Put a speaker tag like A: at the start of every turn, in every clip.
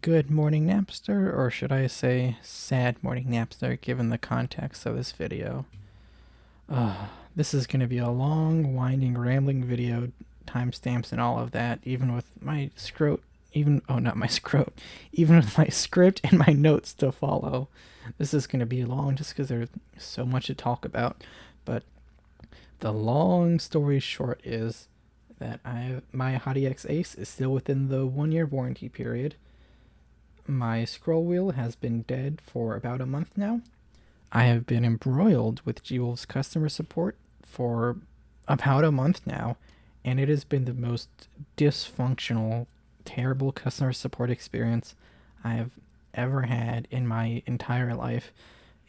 A: Good morning, Napster, or should I say sad morning, Napster, given the context of this video. This is going to be a long, winding, rambling video, timestamps and all of that, even with my scrote, not my scrote, even with my script and my notes to follow. This is going to be long just because there's so much to talk about. But the long story short is that my HotEX Ace is still within the 1 year warranty period. My scroll wheel has been dead for about a month now. I have been embroiled with G-Wolf's customer support for about a month now, and it has been the most dysfunctional, terrible customer support experience I have ever had in my entire life.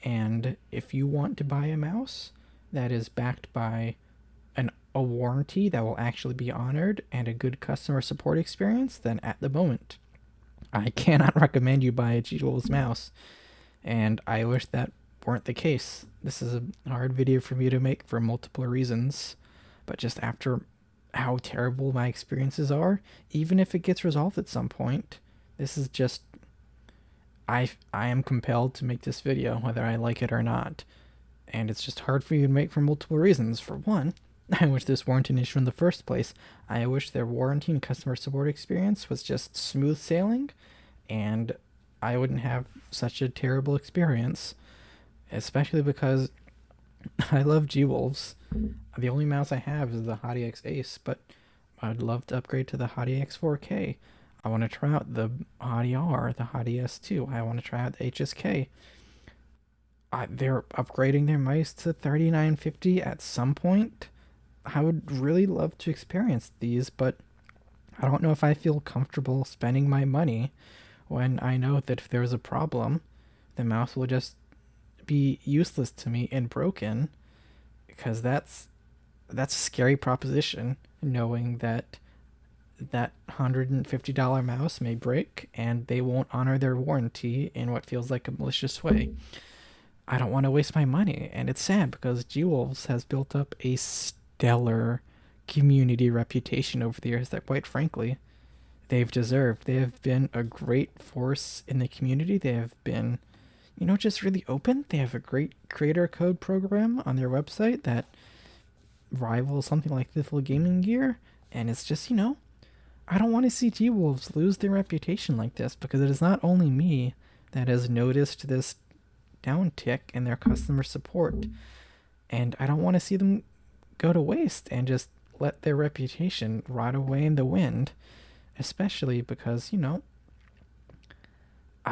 A: And if you want to buy a mouse that is backed by a warranty that will actually be honored and a good customer support experience, then at the moment, I cannot recommend you buy a G-Wolf's mouse. And I wish that weren't the case. This is a hard video for me to make for multiple reasons, but just after how terrible my experiences are, even if it gets resolved at some point, this is just I am compelled to make this video whether I like it or not. And it's just hard for you to make for multiple reasons. For one, I wish this weren't an issue in the first place. I wish their warranty and customer support experience was just smooth sailing, and I wouldn't have such a terrible experience, especially because I love G-Wolves. The only mouse I have is the HotEX Ace, but I'd love to upgrade to the HotEX 4K. I want to try out the Hottie R, the Hottie S2. I want to try out the HSK. They're upgrading their mice to 3950 at some point. I would really love to experience these, but I don't know if I feel comfortable spending my money when I know that if there's a problem, the mouse will just be useless to me and broken, because that's a scary proposition, knowing that that $150 mouse may break and they won't honor their warranty in what feels like a malicious way. I don't want to waste my money, and it's sad because G-Wolves has built up a stellar community reputation over the years that, quite frankly, they've deserved. They have been a great force in the community. They have been, just really open. They have a great creator code program on their website that rivals something like Lethal Gaming Gear. And it's just, I don't want to see G-Wolves lose their reputation like this, because it is not only me that has noticed this downtick in their customer support. And I don't want to see them go to waste and just let their reputation rot away in the wind, especially because, I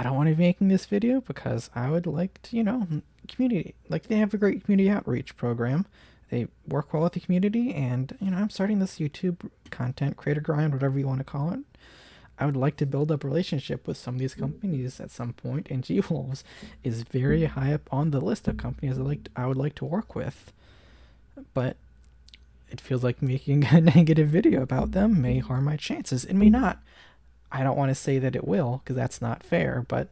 A: don't want to be making this video because I would like to, community, like they have a great community outreach program. They work well with the community, and, I'm starting this YouTube content creator grind, whatever you want to call it. I would like to build up a relationship with some of these companies at some point, and G-Wolves is very high up on the list of companies I would like to work with. But it feels like making a negative video about them may harm my chances. It may not. I don't want to say that it will, because that's not fair, but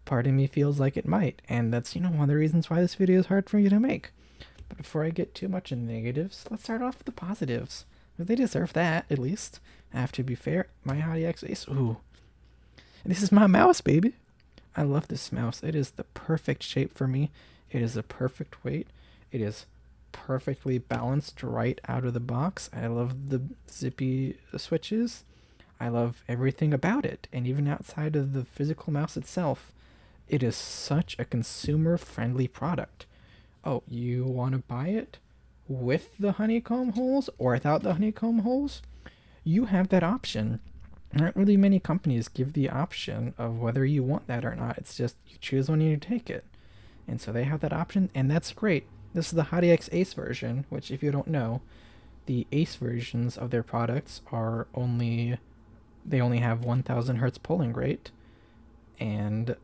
A: part of me feels like it might, and that's, one of the reasons why this video is hard for me to make. But before I get too much in the negatives, let's start off with the positives. They deserve that, at least. I have to be fair. My HotEX Ace, ooh. This is my mouse, baby. I love this mouse. It is the perfect shape for me. It is the perfect weight. It is perfectly balanced right out of the box. I love the zippy switches. I love everything about it. And even outside of the physical mouse itself, it is such a consumer-friendly product. Oh, you want to buy it with the honeycomb holes or without the honeycomb holes? You have that option. Not really many companies give the option of whether you want that or not. It's just you choose when you take it. And so they have that option, and that's great. This is the HotEX Ace version, which, if you don't know, the Ace versions of their products they only have 1000 hertz polling rate, and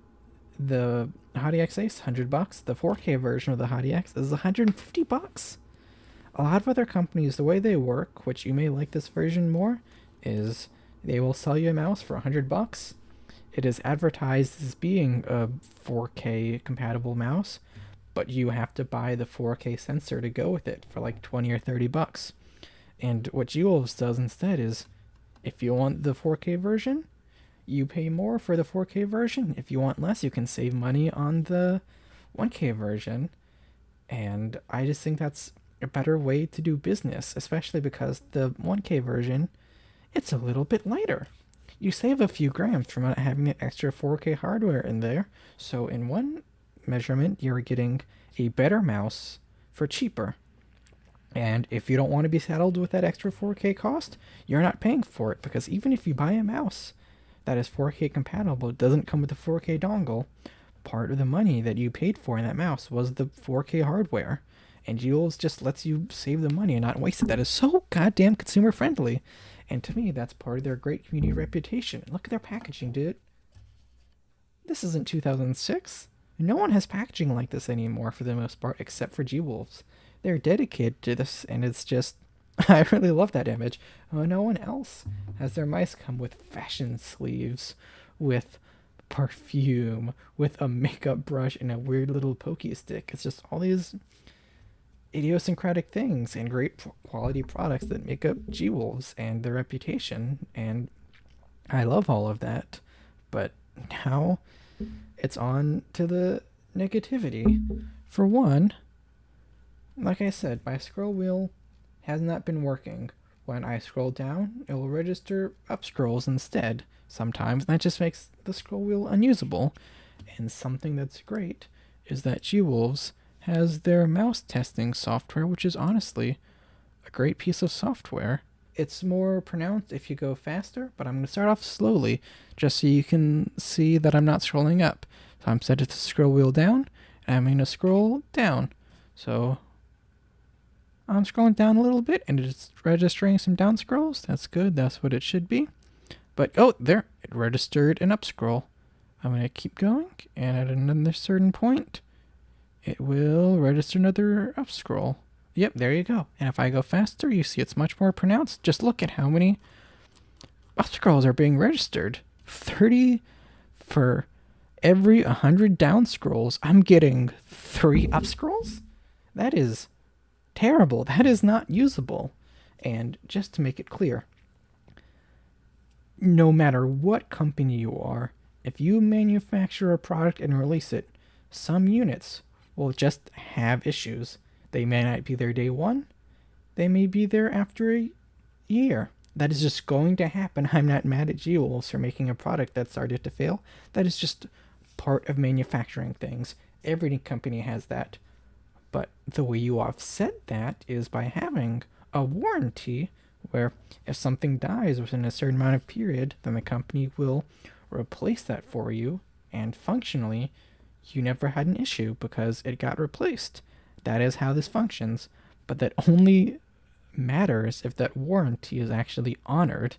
A: the HotEX Ace $100. The 4K version of the HotEX is $150. A lot of other companies, the way they work, which you may like this version more, is they will sell you a mouse for $100. It is advertised as being a 4K compatible mouse, but you have to buy the 4K sensor to go with it for like 20 or $30. And what G-Wolves does instead is, if you want the 4K version, you pay more for the 4K version. If you want less, you can save money on the 1K version. And I just think that's a better way to do business, especially because the 1K version, it's a little bit lighter. You save a few grams from not having that extra 4K hardware in there. So in one measurement, you're getting a better mouse for cheaper. And if you don't want to be saddled with that extra 4K cost, you're not paying for it, because even if you buy a mouse that is 4K compatible, it doesn't come with a 4K dongle. Part of the money that you paid for in that mouse was the 4K hardware. And Jules just lets you save the money and not waste it. That is so goddamn consumer friendly. And to me, that's part of their great community reputation. Look at their packaging, dude. This isn't 2006. No one has packaging like this anymore for the most part, except for G-Wolves. They're dedicated to this, and it's just... I really love that image. No one else has their mice come with fashion sleeves, with perfume, with a makeup brush, and a weird little pokey stick. It's just all these idiosyncratic things and great quality products that make up G-Wolves and their reputation, and I love all of that. But now it's on to the negativity. For one, like I said, my scroll wheel has not been working. When I scroll down, it will register up scrolls instead sometimes, and that just makes the scroll wheel unusable. And something that's great is that G-Wolves has their mouse testing software, which is honestly a great piece of software. It's more pronounced if you go faster, but I'm going to start off slowly just so you can see that I'm not scrolling up. So I'm set to scroll wheel down, and I'm going to scroll down. So I'm scrolling down a little bit, and it's registering some down scrolls. That's good. That's what it should be. But, oh, there. It registered an up scroll. I'm going to keep going, and at another certain point, it will register another up scroll. Yep, there you go. And if I go faster, you see it's much more pronounced. Just look at how many up scrolls are being registered. 30 for every 100 down scrolls. I'm getting 3 up scrolls? That is terrible. That is not usable. And just to make it clear, no matter what company you are, if you manufacture a product and release it, some units will just have issues. They may not be there day one. They may be there after a year. That is just going to happen. I'm not mad at G-Wolves for making a product that started to fail. That is just part of manufacturing things. Every company has that. But the way you offset that is by having a warranty where if something dies within a certain amount of period, then the company will replace that for you, and functionally, you never had an issue because it got replaced. That is how this functions, but that only matters if that warranty is actually honored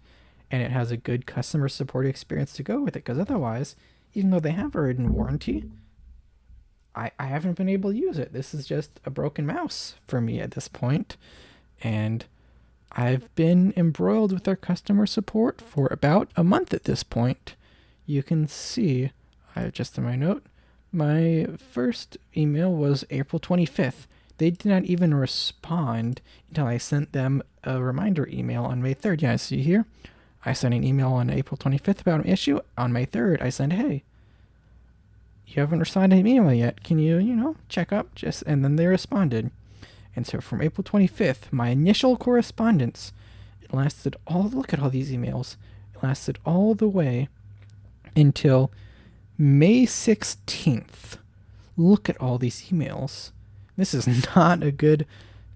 A: and it has a good customer support experience to go with it, because otherwise, even though they have a written warranty, I haven't been able to use it. This is just a broken mouse for me at this point, and I've been embroiled with their customer support for about a month at this point. You can see, I have just in my note, my first email was April 25th. They did not even respond until I sent them a reminder email on May 3rd. Yeah, I see here. I sent an email on April 25th about an issue. On May 3rd, I sent, hey, you haven't responded to me email yet. Can you, check up? And then they responded. And so from April 25th, my initial correspondence, it lasted look at all these emails. It lasted all the way until May 16th. Look at all these emails. This is not a good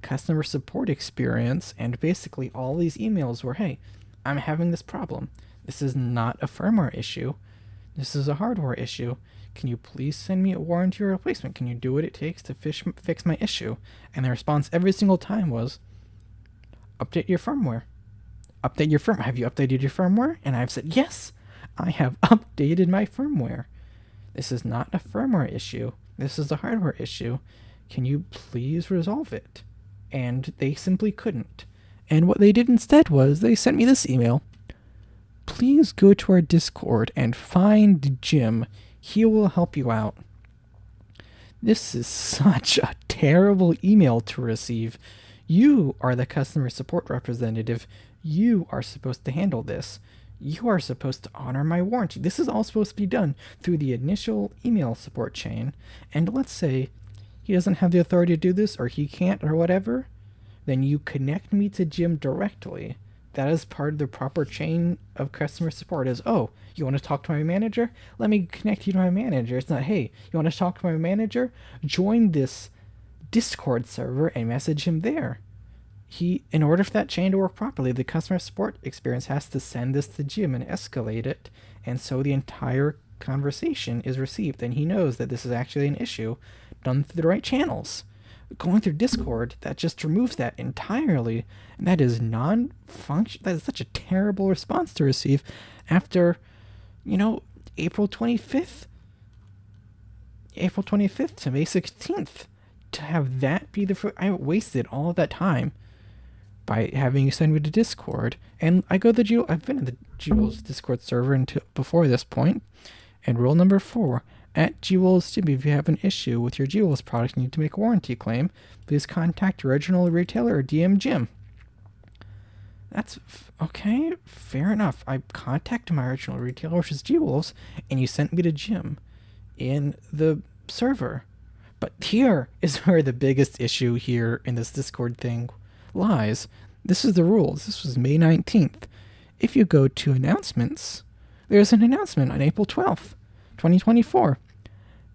A: customer support experience. And basically all these emails were, hey, I'm having this problem. This is not a firmware issue. This is a hardware issue. Can you please send me a warranty or replacement? Can you do what it takes to fix my issue? And the response every single time was, update your firmware. Update your firmware. Have you updated your firmware? And I've said, yes, I have updated my firmware. This is not a firmware issue. This is a hardware issue. Can you please resolve it? And they simply couldn't. And what they did instead was they sent me this email. Please go to our Discord and find Jim. He will help you out. This is such a terrible email to receive. You are the customer support representative. You are supposed to handle this. You are supposed to honor my warranty. This is all supposed to be done through the initial email support chain. And let's say he doesn't have the authority to do this, or he can't, or whatever, then you connect me to Jim directly. That is part of the proper chain of customer support. Is, oh, you want to talk to my manager? Let me connect you to my manager. It's not, hey, you want to talk to my manager? Join this Discord server and message him there. In order for that chain to work properly, the customer support experience has to send this to Jim and escalate it, and so the entire conversation is received, and he knows that this is actually an issue done through the right channels. Going through Discord, that just removes that entirely, and that is non-function. That is such a terrible response to receive after, April 25th to May 16th. To have that be I wasted all of that time by having you send me to Discord. And I go to the I've been in the Jewels Discord server until before this point. And rule number 4, at Jewels Jim, if you have an issue with your Jewels product and need to make a warranty claim, please contact your original retailer or DM Jim. That's okay, fair enough. I contacted my original retailer, which is Jewels, and you sent me to Jim in the server. But here is where the biggest issue here in this Discord thing lies. This is the rules. This was May 19th. If you go to announcements, there's an announcement on April 12th, 2024.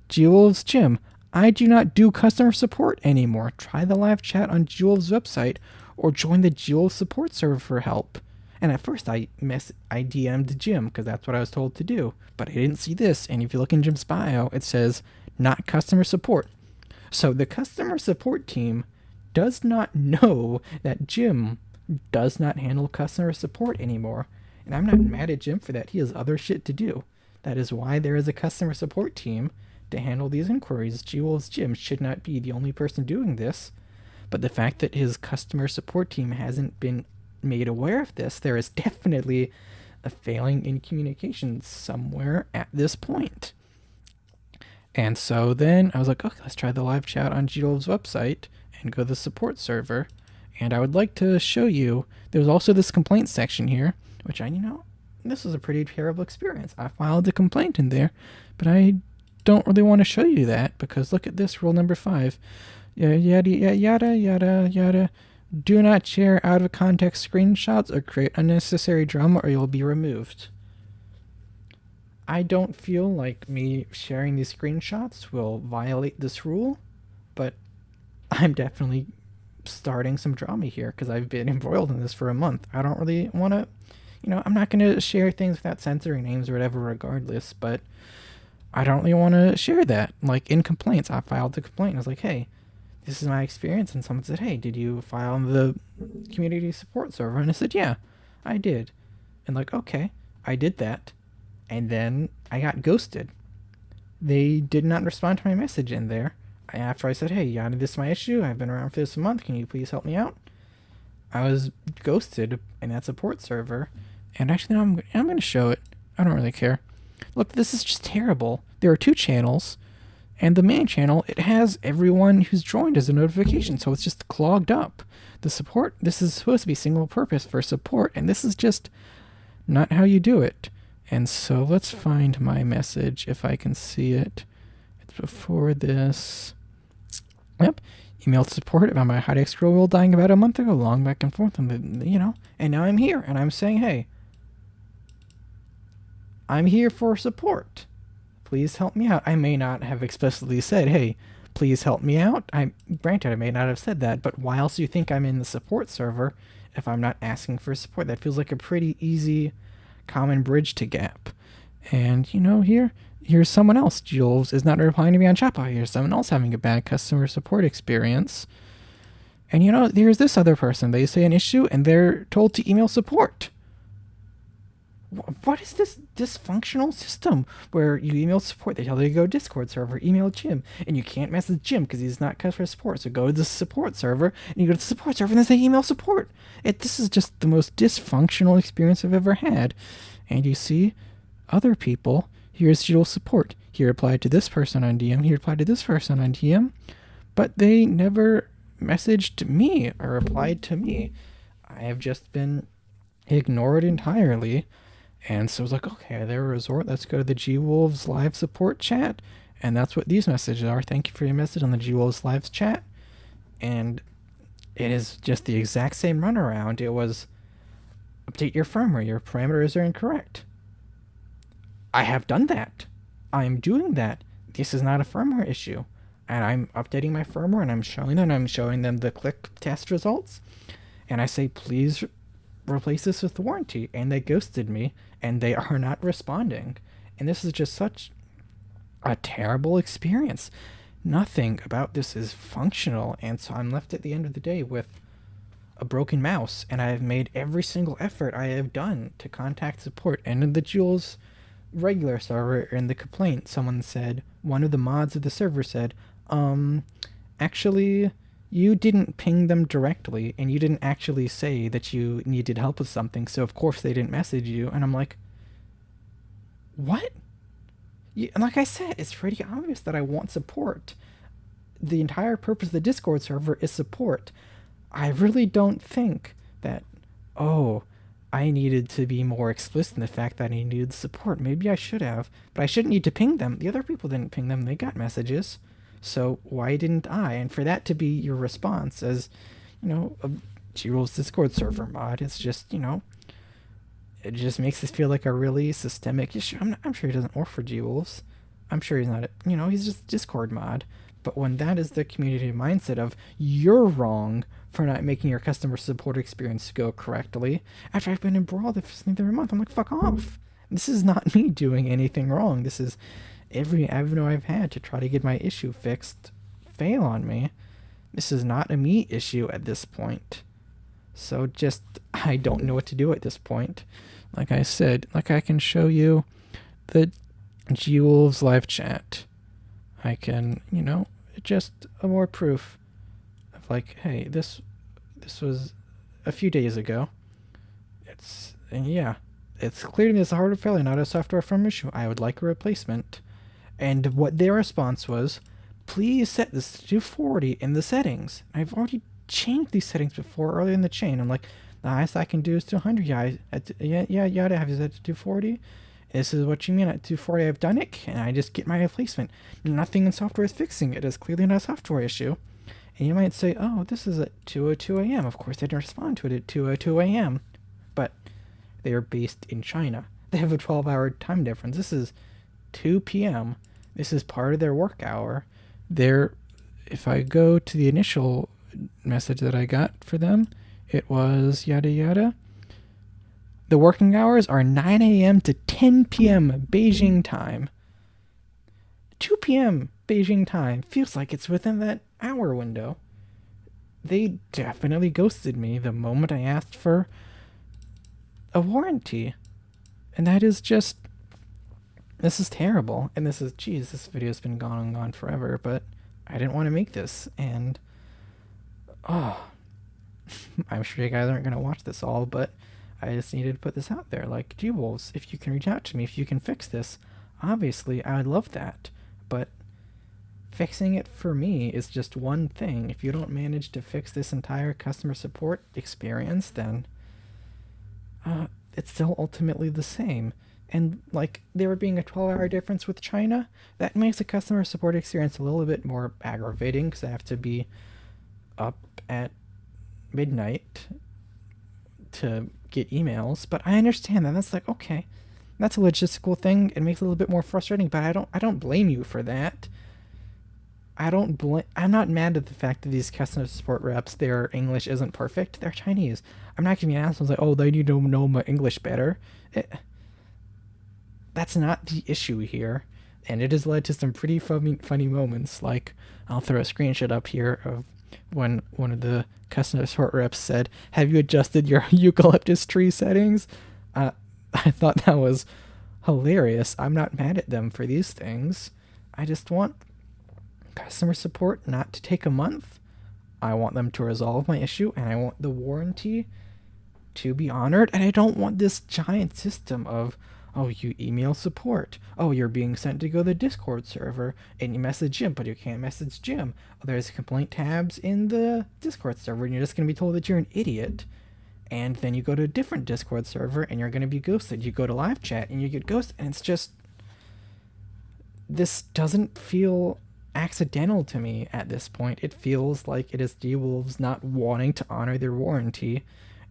A: Jewels Jim, I do not do customer support anymore. Try the live chat on Jewels' website or join the Jewels support server for help. And at first I DM'd Jim because that's what I was told to do. But I didn't see this. And if you look in Jim's bio, it says not customer support. So the customer support team does not know that Jim does not handle customer support anymore. And I'm not mad at Jim for that. He has other shit to do. That is why there is a customer support team to handle these inquiries. Jewels Jim should not be the only person doing this. But the fact that his customer support team hasn't been made aware of this, there is definitely a failing in communication somewhere at this point. And so then I was like, okay, let's try the live chat on Jewels' website and go to the support server. And I would like to show you, there's also this complaint section here, which this is a pretty terrible experience. I filed a complaint in there, but I don't really want to show you that because look at this, rule number 5. Yada, yada, yada, yada, yada. Do not share out of context screenshots or create unnecessary drama or you'll be removed. I don't feel like me sharing these screenshots will violate this rule, but I'm definitely starting some drama here because I've been embroiled in this for a month. I don't really want to, I'm not going to share things without censoring names or whatever regardless, but I don't really want to share that. Like in complaints, I filed the complaint. I was like, hey, this is my experience. And someone said, hey, did you file on the community support server? And I said, yeah, I did. And like, okay, I did that. And then I got ghosted. They did not respond to my message in there. After I said, hey, Yada, this is my issue. I've been around for this a month. Can you please help me out? I was ghosted in that support server. And actually, no, I'm going to show it. I don't really care. Look, this is just terrible. There are 2 channels. And the main channel, it has everyone who's joined as a notification. So it's just clogged up. The support, this is supposed to be single purpose for support. And this is just not how you do it. And so let's find my message if I can see it. It's before this. Yep. Emailed support about my hot scroll wheel dying about a month ago, long back and forth, and and now I'm here and I'm saying, hey, I'm here for support. Please help me out. I may not have explicitly said, hey, please help me out. Granted, I may not have said that, but why else do you think I'm in the support server if I'm not asking for support? That feels like a pretty easy common bridge to gap. And here's someone else. Jules is not replying to me on Shopify. Here's someone else having a bad customer support experience. And there's this other person. They say an issue and they're told to email support. What is this dysfunctional system where you email support? They tell you to go Discord server, email Jim, and you can't message Jim because he's not customer support. So go to the support server, and you go to the support server, and then say email support. This is just the most dysfunctional experience I've ever had. And you see other people. Here's Jewel support. He replied to this person on DM. He replied to this person on DM. But they never messaged me or replied to me. I have just been ignored entirely. And so I was like, okay, they're a resort. Let's go to the G-Wolves live support chat. And that's what these messages are. Thank you for your message on the G-Wolves live chat. And it is just the exact same runaround. It was, update your firmware. Your parameters are incorrect. I have done that. I'm doing that. This is not a firmware issue. And I'm updating my firmware and I'm showing them. I'm showing them the click test results. And I say, please replace this with warranty. And they ghosted me and they are not responding. And this is just such a terrible experience. Nothing about this is functional. And so I'm left at the end of the day with a broken mouse. And I have made every single effort I have done to contact support. And in the Jules regular server, in the complaint, someone said, one of the mods of the server said, actually, you didn't ping them directly, and you didn't actually say that you needed help with something, so of course they didn't message you. And I'm like, what? And like I said, it's pretty obvious that I want support. The entire purpose of the Discord server is support. I really don't think that, oh, I needed to be more explicit in the fact that I needed support. Maybe I should have, but I shouldn't need to ping them. The other people didn't ping them. They got messages. So why didn't I? And for that to be your response as, a G-Rules Discord server mod, it's just, it just makes this feel like a really systemic issue. I'm sure he doesn't work for G-Wolves. I'm sure he's not, he's just Discord mod. But when that is the community mindset of, you're wrong for not making your customer support experience go correctly, after I've been embroiled every month, I'm like, fuck off. This is not me doing anything wrong. This is every avenue I've had to try to get my issue fixed fail on me. This is not a me issue at this point. So just, I don't know what to do at this point. Like I said, like I can show you the G-Wolves live chat. I can, just a more proof of like, hey, this was a few days ago. It's clear to me it's a hardware failure, not a software firmware issue. I would like a replacement. And what their response was, please set this to 240 in the settings. I've already changed these settings before earlier in the chain. I'm like, the highest I can do is 200. Yeah, have you set to 240? This is what you mean at 240. I've done it, and I just get my replacement. Nothing in software is fixing it. It's clearly not a software issue. And you might say, oh, this is at 2:02 a.m. Of course, they didn't respond to it at 2:02 a.m. But they are based in China. They have a 12-hour time difference. This is 2 p.m. This is part of their work hour. If I go to the initial message that I got for them, it was yada yada. The working hours are 9 a.m. to 10 p.m. Beijing time. 2 p.m. Beijing time feels like it's within that hour window. They definitely ghosted me the moment I asked for a warranty. And that is just, this is terrible. And this video's been gone forever, but I didn't want to make this. And, I'm sure you guys aren't going to watch this all, but I just needed to put this out there. Like, G-Wolves, if you can reach out to me, if you can fix this, obviously I would love that. But fixing it for me is just one thing. If you don't manage to fix this entire customer support experience, then it's still ultimately the same. And like, there being a 12-hour difference with China, that makes the customer support experience a little bit more aggravating because I have to be up at midnight to get emails. But I understand that. That's like, okay, that's a logistical thing. It makes it a little bit more frustrating, but I don't blame you for that. I'm not mad at the fact that these customer support reps, their English isn't perfect. They're Chinese. I'm not gonna be assholes like, oh, they need to know my English better. That's not the issue here. And it has led to some pretty funny moments. Like, I'll throw a screenshot up here of when one of the customer support reps said, have you adjusted your eucalyptus tree settings? I thought that was hilarious. I'm not mad at them for these things. I just want customer support not to take a month. I want them to resolve my issue, and I want the warranty to be honored. And I don't want this giant system of, oh, you email support. Oh, you're being sent to go to the Discord server, and you message Jim, but you can't message Jim. Oh, there's complaint tabs in the Discord server, and you're just going to be told that you're an idiot. and then you go to a different Discord server and you're going to be ghosted. You go to live chat and you get ghosted, and it's just, this doesn't feel accidental to me at this point. It feels like it is D-Wolves not wanting to honor their warranty,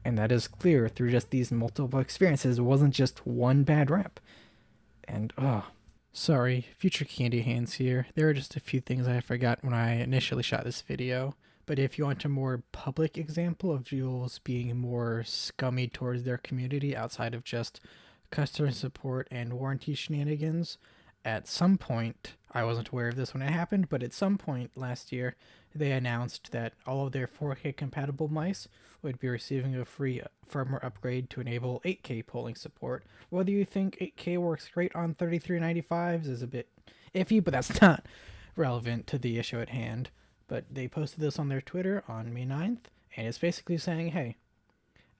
A: and that is clear through just these multiple experiences. It wasn't just one bad rep. And, sorry, future Candy Hands here. There are just a few things I forgot when I initially shot this video. But if you want a more public example of Jules being more scummy towards their community outside of just customer support and warranty shenanigans, at some point, I wasn't aware of this when it happened, but at some point last year, they announced that all of their 4K compatible mice would be receiving a free firmware upgrade to enable 8K polling support. Whether you think 8K works great on 3395s is a bit iffy, but that's not relevant to the issue at hand. But they posted this on their Twitter on May 9th, and it's basically saying, hey,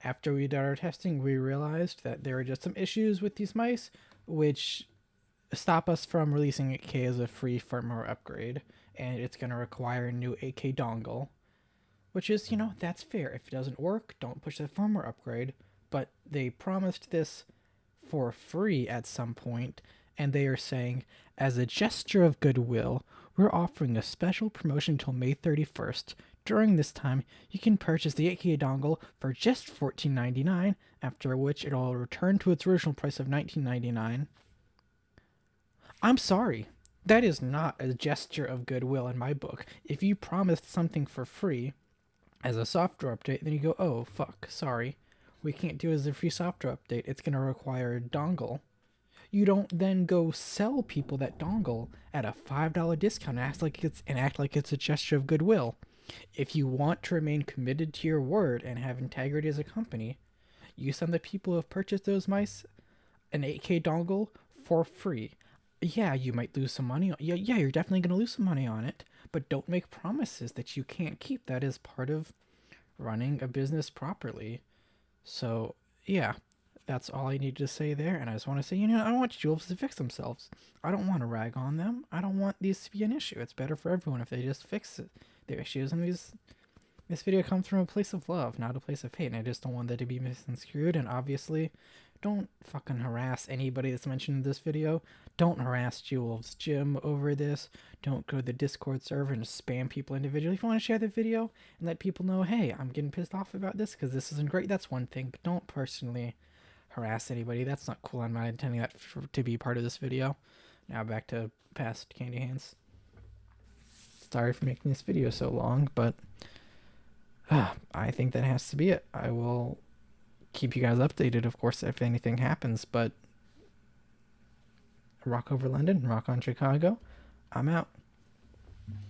A: after we did our testing, we realized that there are just some issues with these mice, which stop us from releasing 8K as a free firmware upgrade, and it's going to require a new 8K dongle, which is, that's fair. If it doesn't work, don't push the firmware upgrade, but they promised this for free at some point, and they are saying, as a gesture of goodwill, we're offering a special promotion until May 31st. During this time, you can purchase the 8K dongle for just $14.99, after which it will return to its original price of $19.99. I'm sorry. That is not a gesture of goodwill in my book. If you promised something for free as a software update, then you go, oh, fuck, sorry. We can't do it as a free software update. It's going to require a dongle. You don't then go sell people that dongle at a $5 discount and act like it's a gesture of goodwill. If you want to remain committed to your word and have integrity as a company, you send the people who have purchased those mice an 8K dongle for free. Yeah, you might lose some money. Yeah, you're definitely going to lose some money on it, but don't make promises that you can't keep. That is part of running a business properly. So, yeah, that's all I need to say there. And I just want to say, I don't want Jules to fix themselves. I don't want to rag on them. I don't want these to be an issue. It's better for everyone if they just fix their issues. And this video comes from a place of love, not a place of hate. And I just don't want that to be misconstrued. And obviously, don't fucking harass anybody that's mentioned in this video. Don't harass Jules Jim over this. Don't go to the Discord server and spam people individually. If you want to share the video and let people know, hey, I'm getting pissed off about this because this isn't great, that's one thing. But don't personally harass anybody. That's not cool. I'm not intending that to be part of this video. Now back to past Candy Hands. Sorry for making this video so long, but I think that has to be it. I will keep you guys updated, of course, if anything happens, but rock over London, rock on Chicago. I'm out.